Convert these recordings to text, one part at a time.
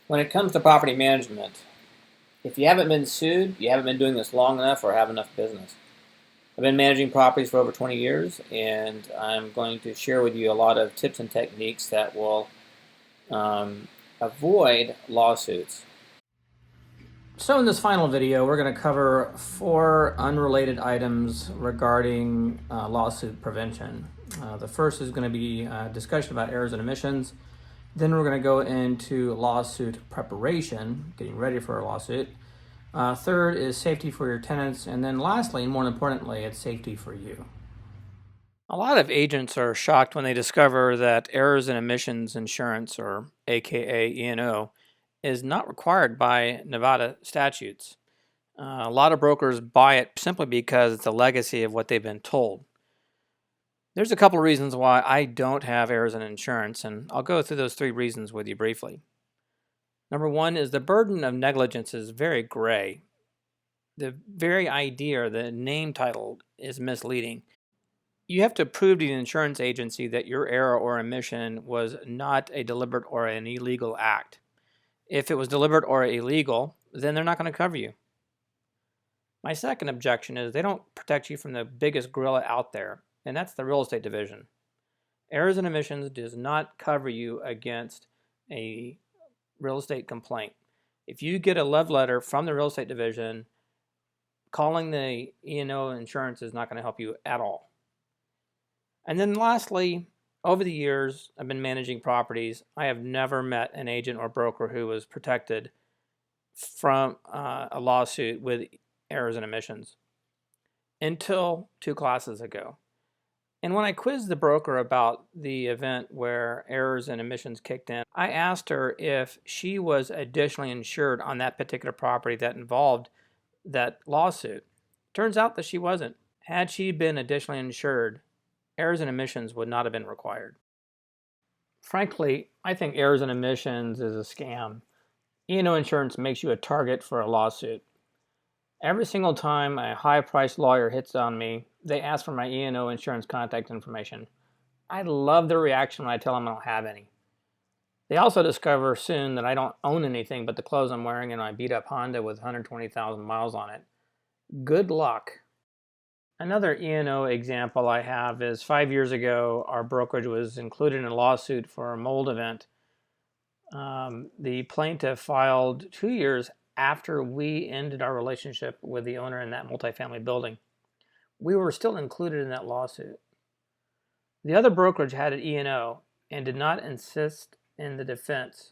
When it comes to property management, if you haven't been sued, you haven't been doing this long enough or have enough business. I've been managing properties for over 20 years, and I'm going to share with you a lot of tips and techniques that will avoid lawsuits. So in this final video, we're going to cover 4 unrelated items regarding lawsuit prevention. The first is going to be a discussion about errors and omissions. Then we're going to go into lawsuit preparation, getting ready for a lawsuit. Third is safety for your tenants. And then lastly, and more importantly, it's safety for you. A lot of agents are shocked when they discover that errors and omissions insurance, or AKA E&O, is not required by Nevada statutes. A lot of brokers buy it simply because it's a legacy of what they've been told. There's a couple of reasons why I don't have errors in insurance, and I'll go through those 3 reasons with you briefly. Number 1 is the burden of negligence is very gray. The very idea, or the name title, is misleading. You have to prove to the insurance agency that your error or omission was not a deliberate or an illegal act. If it was deliberate or illegal, then they're not going to cover you. My second objection is they don't protect you from the biggest gorilla out there, and that's the real estate division. Errors and omissions does not cover you against a real estate complaint. If you get a love letter from the real estate division, calling the E&O insurance is not going to help you at all. And then lastly, over the years I've been managing properties, I have never met an agent or broker who was protected from a lawsuit with errors and omissions until 2 classes ago. And when I quizzed the broker about the event where errors and omissions kicked in, I asked her if she was additionally insured on that particular property that involved that lawsuit. Turns out that she wasn't. Had she been additionally insured, errors and omissions would not have been required. Frankly, I think errors and omissions is a scam. E&O insurance makes you a target for a lawsuit. Every single time a high-priced lawyer hits on me, they ask for my E&O insurance contact information. I love their reaction when I tell them I don't have any. They also discover soon that I don't own anything but the clothes I'm wearing and my beat-up Honda with 120,000 miles on it. Good luck. Another E&O example I have is 5 years ago, our brokerage was included in a lawsuit for a mold event. The plaintiff filed 2 years after we ended our relationship with the owner in that multifamily building. We were still included in that lawsuit. The other brokerage had an E&O and did not insist in the defense.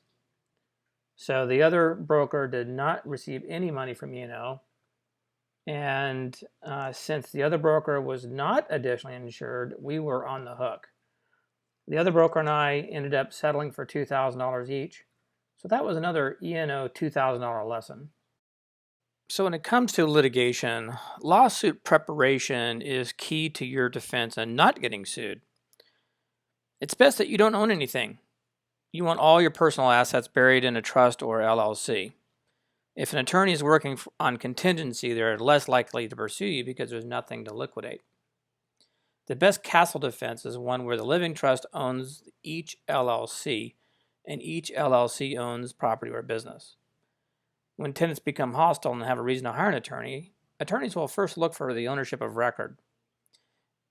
So the other broker did not receive any money from E&O. And since the other broker was not additionally insured, we were on the hook. The other broker and I ended up settling for $2,000 each. So that was another E&O $2,000 lesson. So when it comes to litigation, lawsuit preparation is key to your defense and not getting sued. It's best that you don't own anything. You want all your personal assets buried in a trust or LLC. If an attorney is working on contingency, they're less likely to pursue you because there's nothing to liquidate. The best castle defense is one where the living trust owns each LLC, and each LLC owns property or business. When tenants become hostile and have a reason to hire an attorney, attorneys will first look for the ownership of record.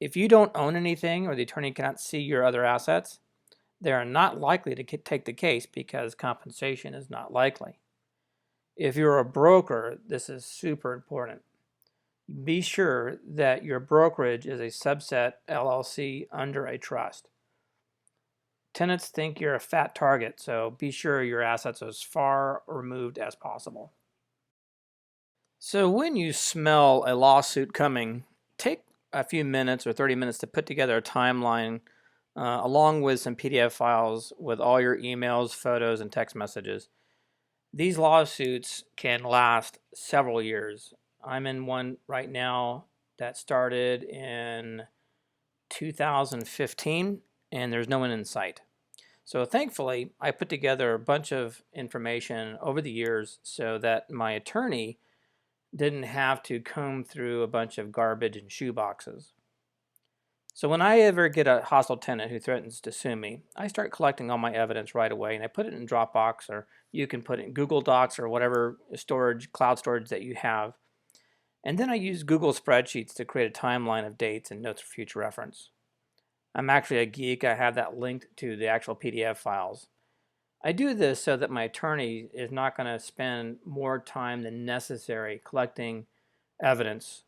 If you don't own anything or the attorney cannot see your other assets, they are not likely to take the case because compensation is not likely. If you're a broker, this is super important. Be sure that your brokerage is a subset LLC under a trust. Tenants think you're a fat target, so be sure your assets are as far removed as possible. So when you smell a lawsuit coming, take a few minutes or 30 minutes to put together a timeline along with some PDF files with all your emails, photos, and text messages. These lawsuits can last several years. I'm in one right now that started in 2015, and there's no one in sight. So thankfully, I put together a bunch of information over the years so that my attorney didn't have to comb through a bunch of garbage and shoe boxes. So when I ever get a hostile tenant who threatens to sue me, I start collecting all my evidence right away, and I put it in Dropbox, or you can put it in Google Docs or whatever storage, cloud storage that you have. And then I use Google spreadsheets to create a timeline of dates and notes for future reference. I'm actually a geek. I have that linked to the actual PDF files. I do this so that my attorney is not going to spend more time than necessary collecting evidence.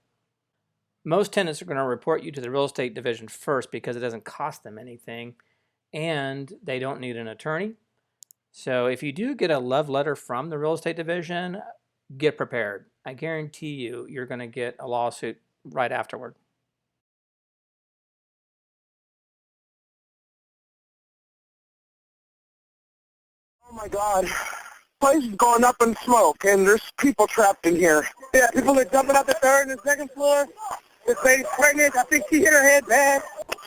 Most tenants are going to report you to the real estate division first because it doesn't cost them anything and they don't need an attorney. So if you do get a love letter from the real estate division, get prepared. I guarantee you, you're going to get a lawsuit right afterward. Oh my God. Place is going up in smoke, and there's people trapped in here. Yeah, people are jumping out the third and the second floor. This lady's pregnant. I think she hit her head bad.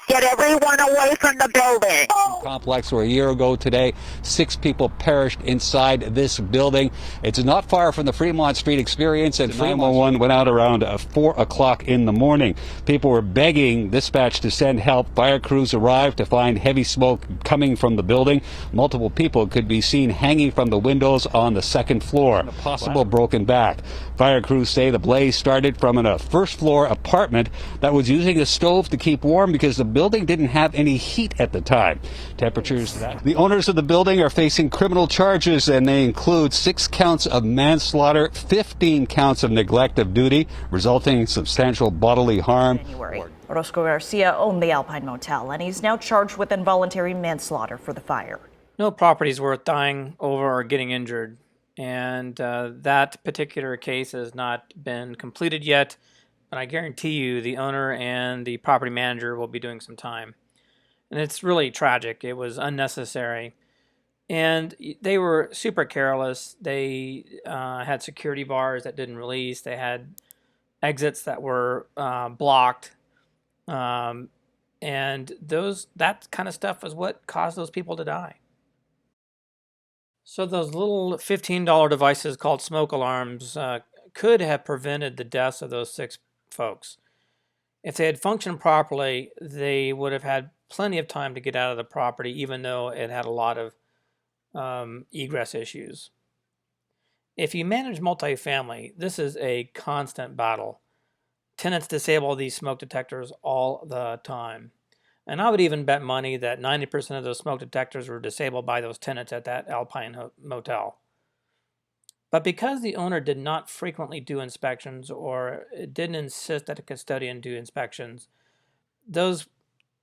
Get everyone away from the building. Complex where a year ago today, 6 people perished inside this building. It's not far from the Fremont Street experience, and 911 went out around 4 o'clock in the morning. People were begging dispatch to send help. Fire crews arrived to find heavy smoke coming from the building. Multiple people could be seen hanging from the windows on the second floor. A possible broken back. Fire crews say the blaze started from a first-floor apartment that was using a stove to keep warm because the building didn't have any heat at the time. Temperatures that the owners of the building are facing criminal charges, and they include 6 counts of manslaughter, 15 counts of neglect of duty, resulting in substantial bodily harm. Orozco Garcia owned the Alpine Motel, and he's now charged with involuntary manslaughter for the fire. No property is worth dying over or getting injured, and that particular case has not been completed yet, but I guarantee you the owner and the property manager will be doing some time. And it's really tragic. It was unnecessary. And they were super careless. They had security bars that didn't release. They had exits that were blocked. And that kind of stuff was what caused those people to die. So those little $15 devices called smoke alarms could have prevented the deaths of those 6 folks. If they had functioned properly, they would have had plenty of time to get out of the property, even though it had a lot of egress issues. If you manage multifamily, this is a constant battle. Tenants disable these smoke detectors all the time. And I would even bet money that 90% of those smoke detectors were disabled by those tenants at that Alpine Motel. But because the owner did not frequently do inspections or didn't insist that a custodian do inspections, those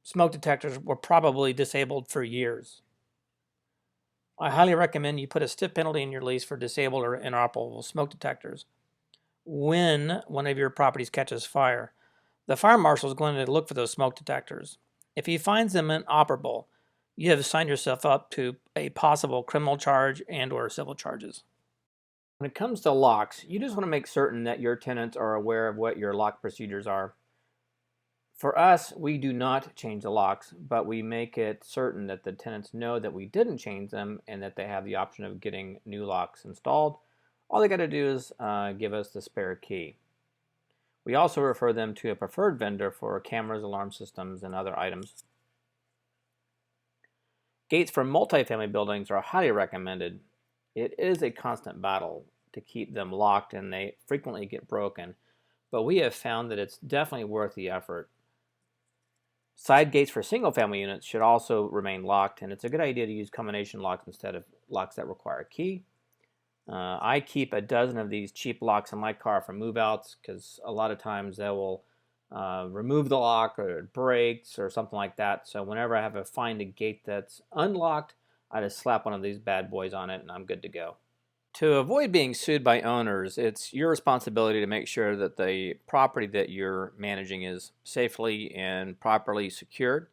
smoke detectors were probably disabled for years. I highly recommend you put a stiff penalty in your lease for disabled or inoperable smoke detectors. When one of your properties catches fire, the fire marshal is going to look for those smoke detectors. If he finds them inoperable, you have signed yourself up to a possible criminal charge and or civil charges. When it comes to locks, you just want to make certain that your tenants are aware of what your lock procedures are. For us, we do not change the locks, but we make it certain that the tenants know that we didn't change them and that they have the option of getting new locks installed. All they got to do is give us the spare key. We also refer them to a preferred vendor for cameras, alarm systems, and other items. Gates for multifamily buildings are highly recommended. It is a constant battle to keep them locked, and they frequently get broken, but we have found that it's definitely worth the effort. Side gates for single-family units should also remain locked, and it's a good idea to use combination locks instead of locks that require a key. I keep a dozen of these cheap locks in my car for move-outs because a lot of times they will remove the lock or it breaks or something like that. So whenever I have to find a gate that's unlocked, I just slap one of these bad boys on it and I'm good to go. To avoid being sued by owners, it's your responsibility to make sure that the property that you're managing is safely and properly secured.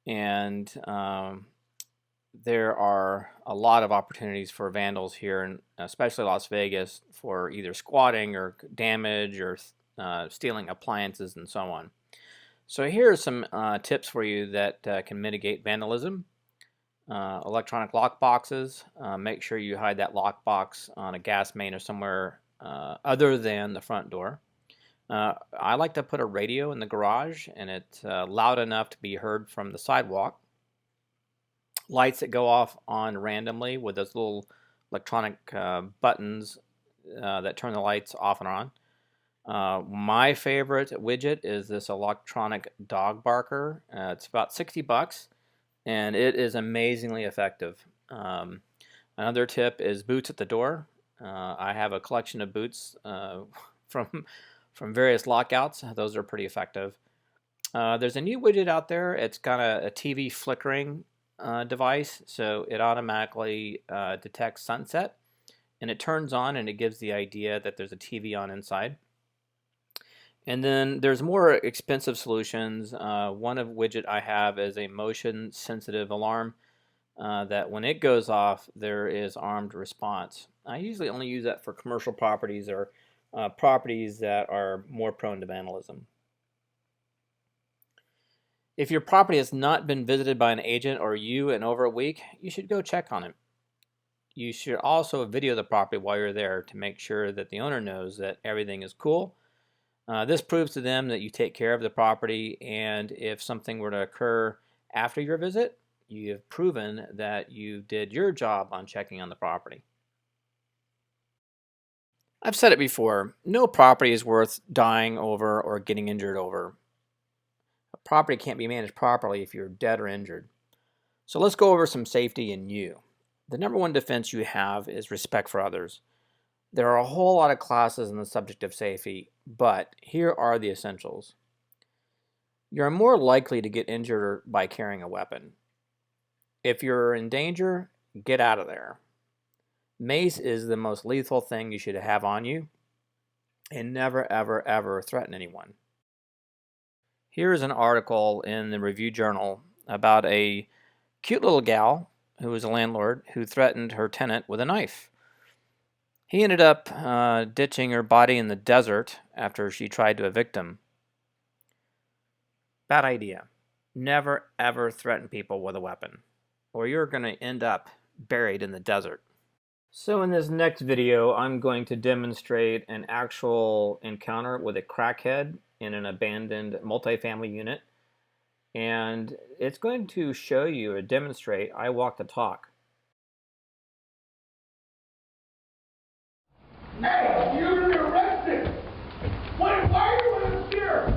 And there are a lot of opportunities for vandals here, and especially Las Vegas, for either squatting or damage or stealing appliances and so on. So here are some tips for you that can mitigate vandalism. Electronic lock boxes. Make sure you hide that lock box on a gas main or somewhere other than the front door. I like to put a radio in the garage, and it's loud enough to be heard from the sidewalk. Lights that go off on randomly with those little electronic buttons that turn the lights off and on. My favorite widget is this electronic dog barker. It's about $60, and it is amazingly effective. Another tip is boots at the door. I have a collection of boots from various lockouts. Those are pretty effective. There's a new widget out there. It's got a TV flickering device, so it automatically detects sunset, and it turns on, and it gives the idea that there's a TV on inside. And then there's more expensive solutions. One of widget I have is a motion sensitive alarm that when it goes off, there is armed response. I usually only use that for commercial properties or properties that are more prone to vandalism. If your property has not been visited by an agent or you in over a week, you should go check on it. You should also video the property while you're there to make sure that the owner knows that everything is cool. This proves to them that you take care of the property, and if something were to occur after your visit, you have proven that you did your job on checking on the property. I've said it before, no property is worth dying over or getting injured over. A property can't be managed properly if you're dead or injured. So let's go over some safety in you. The number one defense you have is respect for others. There are a whole lot of classes on the subject of safety, but here are the essentials. You're more likely to get injured by carrying a weapon. If you're in danger, get out of there. Mace is the most lethal thing you should have on you, and never, ever, ever threaten anyone. Here's an article in the Review Journal about a cute little gal who was a landlord who threatened her tenant with a knife. He ended up ditching her body in the desert after she tried to evict him. Bad idea. Never, ever threaten people with a weapon, or you're going to end up buried in the desert. So in this next video, I'm going to demonstrate an actual encounter with a crackhead in an abandoned multifamily unit. And it's going to show you or demonstrate I walk the talk. Hey, you're gonna be arrested! Why are you going upstairs?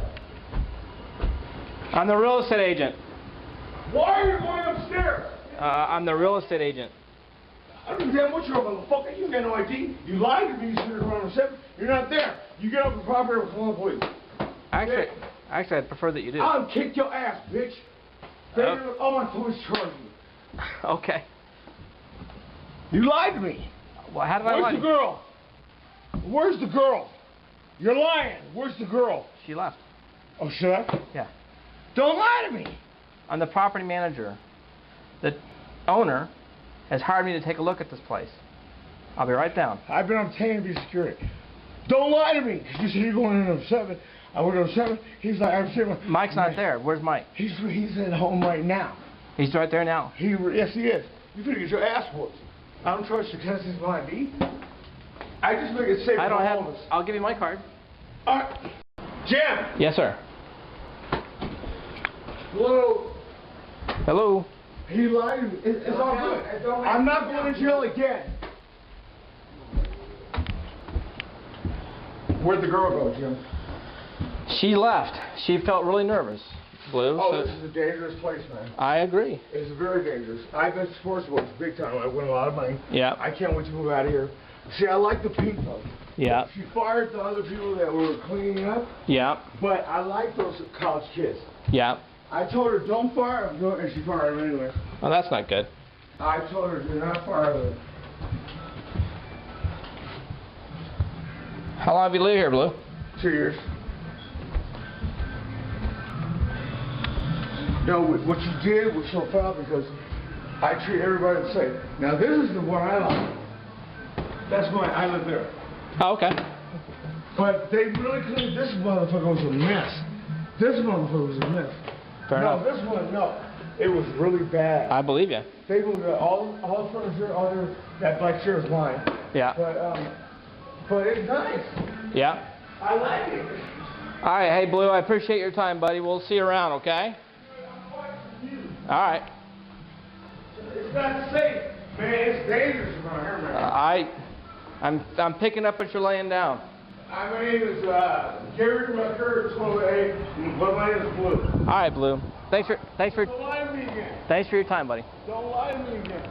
I'm the real estate agent. Why are you going upstairs? I'm the real estate agent. I don't give a damn what you're a motherfucker. You got no ID. You lied to me. You should have run on 7. You're not there. You get off the property or call the police. Actually, I'd prefer that you do. I'll kick your ass, bitch. Oh, my police charge you. Okay. You lied to me. Well, how did I lie? Where's the girl? Where's the girl? You're lying. Where's the girl? She left. Oh, should I? Yeah. Don't lie to me. I'm the property manager. The owner has hired me to take a look at this place. I'll be right down. I've been obtaining the security. Don't lie to me. You said you're going in at 7. I went at 7. He's like, I'm saying. Mike's not there. Where's Mike? He's at home right now. He's right there now. Yes, he is. You finna get your ass whooped. I don't trust you. Can I see my ID? I just make it safe. I don't for have. all of us. I'll give you my card. All right. Jim. Yes, sir. Hello. Hello. He lied to me. It's all good. I'm not going to jail again. Where'd the girl go, Jim? She left. She felt really nervous. Blue. Oh, so this is a dangerous place, man. I agree. It's very dangerous. I've been sports books big time. I win a lot of money. Yeah. I can't wait to move out of here. See, I like the people. Yeah. She fired the other people that were cleaning up. Yeah. But I like those college kids. Yeah. I told her, don't fire them, and she fired them anyway. Well, that's not good. I told her, do not fire them. How long have you lived here, Blue? 2 years. No, what you did was so foul because I treat everybody the same. Now, this is the one I like. That's why I live there. Oh, okay. But they really cleaned. This motherfucker was a mess. This motherfucker was a mess. Fair enough. This one, no. It was really bad. I believe you. They moved all the furniture, that black chair is mine. Yeah. But it's nice. Yeah. I like it. All right, hey Blue, I appreciate your time, buddy. We'll see you around, okay? All right. It's not safe, man. It's dangerous around here, man. I'm picking up what you're laying down. My name is Gary Rucker. My name is Blue. All right, Blue. Thanks for Don't lie to me again. thanks for your time, buddy. Don't lie to me again.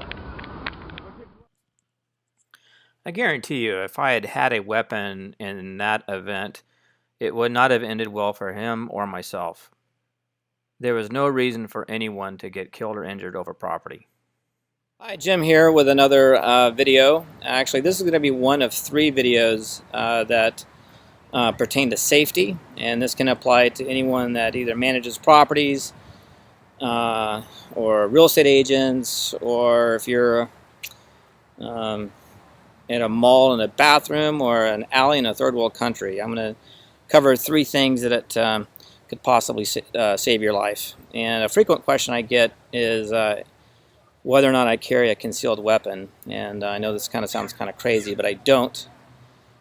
I guarantee you, if I had had a weapon in that event, it would not have ended well for him or myself. There was no reason for anyone to get killed or injured over property. Hi, Jim here with another video. Actually, this is going to be one of 3 videos that pertain to safety, and this can apply to anyone that either manages properties or real estate agents, or if you're in a mall in a bathroom or an alley in a third world country. I'm going to cover 3 things that could possibly save your life. And a frequent question I get is whether or not I carry a concealed weapon. And I know this kind of sounds kind of crazy, but I don't,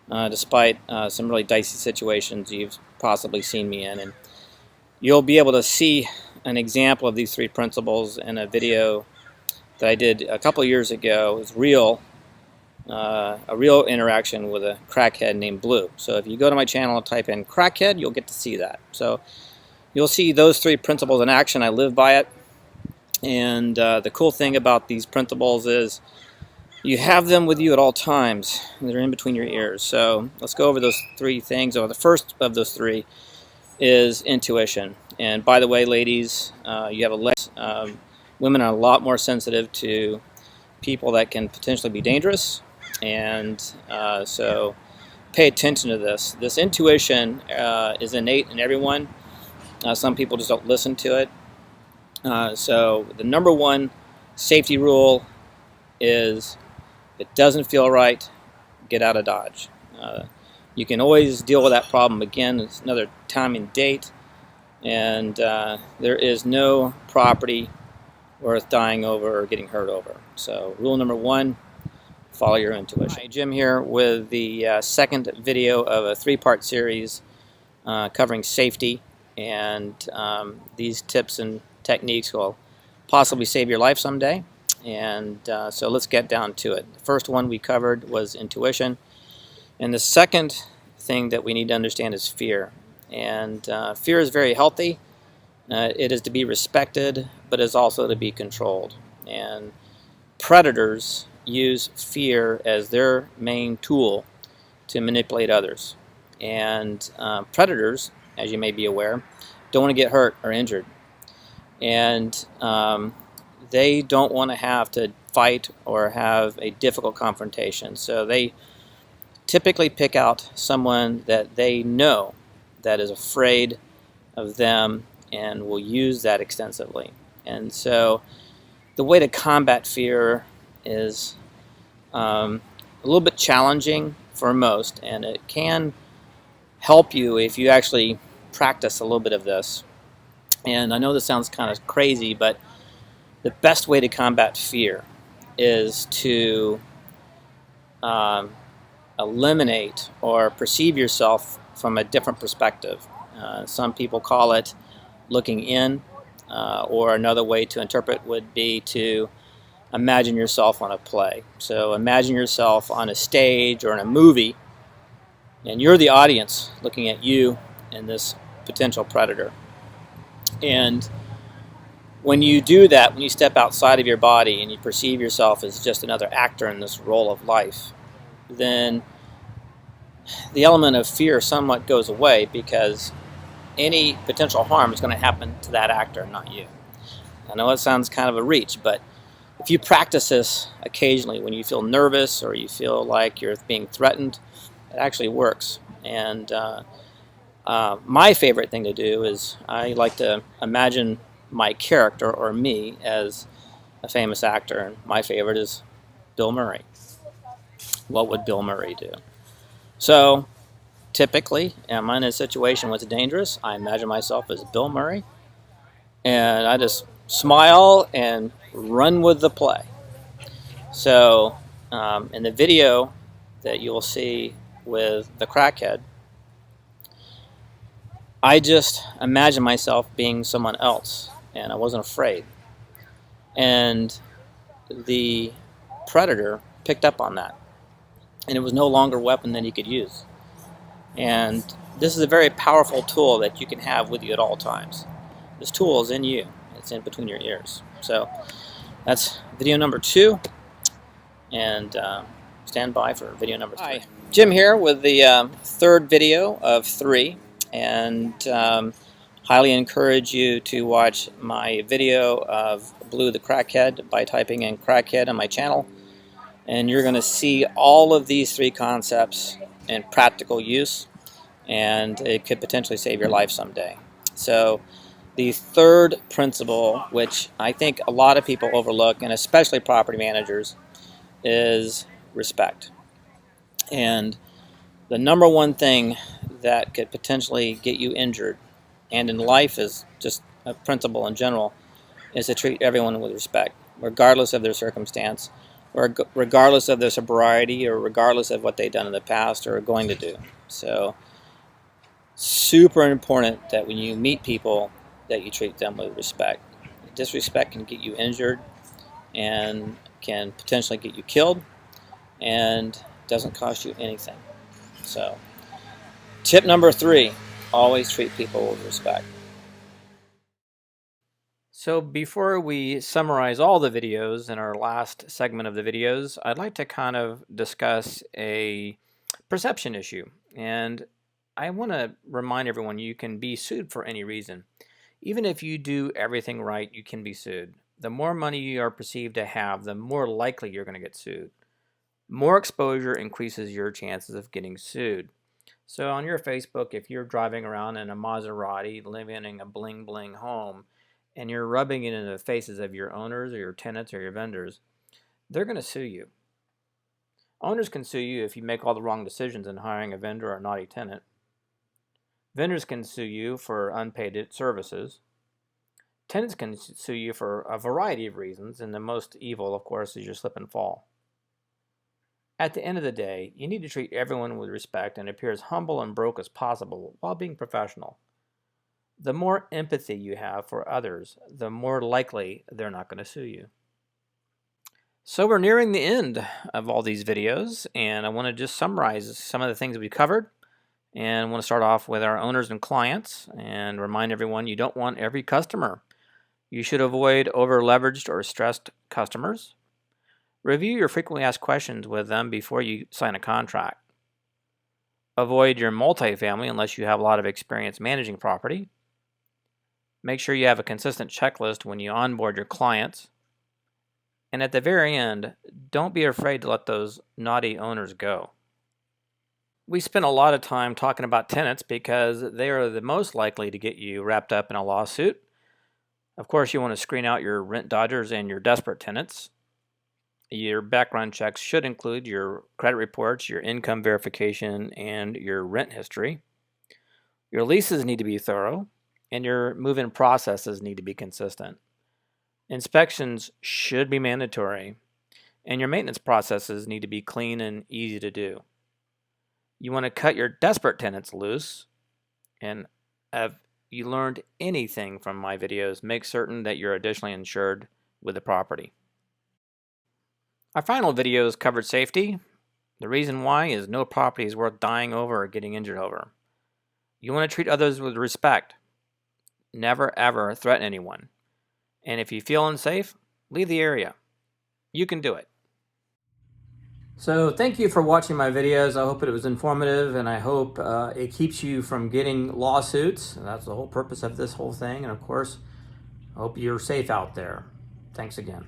despite some really dicey situations you've possibly seen me in. And you'll be able to see an example of these 3 principles in a video that I did a couple years ago. It was a real interaction with a crackhead named Blue. So if you go to my channel and type in crackhead, you'll get to see that. So you'll see those 3 principles in action. I live by it. And the cool thing about these principles is you have them with you at all times. They're in between your ears. So let's go over those 3 things. The first of those 3 is intuition. And by the way, ladies, you have a less, women are a lot more sensitive to people that can potentially be dangerous. And so pay attention to this. This intuition is innate in everyone. Some people just don't listen to it. So the number 1 safety rule is, if it doesn't feel right, get out of Dodge. You can always deal with that problem again. It's another time and date. And there is no property worth dying over or getting hurt over. So rule number 1, follow your intuition. Hi, Jim here with the second video of a 3-part series covering safety, and these tips and techniques will possibly save your life someday. And so let's get down to it. The first one we covered was intuition, and the second thing that we need to understand is fear. And fear is very healthy. It is to be respected, but is also to be controlled. And predators use fear as their main tool to manipulate others. And predators, as you may be aware, don't want to get hurt or injured. And they don't want to have to fight or have a difficult confrontation. So they typically pick out someone that they know that is afraid of them and will use that extensively. And so the way to combat fear is a little bit challenging for most, and it can help you if you actually practice a little bit of this. And I know this sounds kind of crazy, but the best way to combat fear is to eliminate or perceive yourself from a different perspective. Some people call it looking in, or another way to interpret would be to imagine yourself on a play. So imagine yourself on a stage or in a movie, and you're the audience looking at you and this potential predator. And when you do that, when you step outside of your body and you perceive yourself as just another actor in this role of life, then the element of fear somewhat goes away, because any potential harm is going to happen to that actor, not you. I know it sounds kind of a reach, but if you practice this occasionally when you feel nervous or you feel like you're being threatened, it actually works. And my favorite thing to do is I like to imagine my character, or me, as a famous actor, and my favorite is Bill Murray. What would Bill Murray do? So typically, am I in a situation what's dangerous, I imagine myself as Bill Murray, and I just smile and run with the play. So in the video that you will see with the crackhead, I just imagined myself being someone else, and I wasn't afraid. And the predator picked up on that, and it was no longer a weapon that he could use. And this is a very powerful tool that you can have with you at all times. This tool is in you. It's in between your ears. So that's video number 2, and stand by for video number 3. Hi, Jim here with the third video of 3, and highly encourage you to watch my video of Blue the Crackhead by typing in crackhead on my channel, and you're going to see all of these 3 concepts in practical use, and it could potentially save your life someday. So the third principle, which I think a lot of people overlook, and especially property managers, is respect. And the number one thing that could potentially get you injured, and in life is just a principle in general, is to treat everyone with respect, regardless of their circumstance, or regardless of their sobriety, or regardless of what they've done in the past or are going to do. So super important that when you meet people that you treat them with respect. Disrespect can get you injured and can potentially get you killed, and doesn't cost you anything. So tip number 3, always treat people with respect. So before we summarize all the videos in our last segment of the videos, I'd like to kind of discuss a perception issue. And I want to remind everyone you can be sued for any reason. Even if you do everything right, you can be sued. The more money you are perceived to have, the more likely you're going to get sued. More exposure increases your chances of getting sued. So on your Facebook, if you're driving around in a Maserati, living in a bling bling home, and you're rubbing it in the faces of your owners or your tenants or your vendors, they're going to sue you. Owners can sue you if you make all the wrong decisions in hiring a vendor or a naughty tenant. Vendors can sue you for unpaid services. Tenants can sue you for a variety of reasons, and the most evil, of course, is your slip and fall. At the end of the day, you need to treat everyone with respect and appear as humble and broke as possible while being professional. The more empathy you have for others, the more likely they're not going to sue you. So we're nearing the end of all these videos, and I want to just summarize some of the things we covered. And I want to start off with our owners and clients and remind everyone you don't want every customer. You should avoid over-leveraged or stressed customers. Review your frequently asked questions with them before you sign a contract. Avoid your multifamily unless you have a lot of experience managing property. Make sure you have a consistent checklist when you onboard your clients. And at the very end, don't be afraid to let those naughty owners go. We spent a lot of time talking about tenants because they are the most likely to get you wrapped up in a lawsuit. Of course, you want to screen out your rent dodgers and your desperate tenants. Your background checks should include your credit reports, your income verification, and your rent history. Your leases need to be thorough, and your move-in processes need to be consistent. Inspections should be mandatory, and your maintenance processes need to be clean and easy to do. You want to cut your desperate tenants loose, and if you learned anything from my videos, make certain that you're additionally insured with the property. Our final videos covered safety. The reason why is no property is worth dying over or getting injured over. You want to treat others with respect. Never ever threaten anyone. And if you feel unsafe, leave the area. You can do it. So thank you for watching my videos. I hope it was informative, and I hope it keeps you from getting lawsuits. That's the whole purpose of this whole thing. And of course, I hope you're safe out there. Thanks again.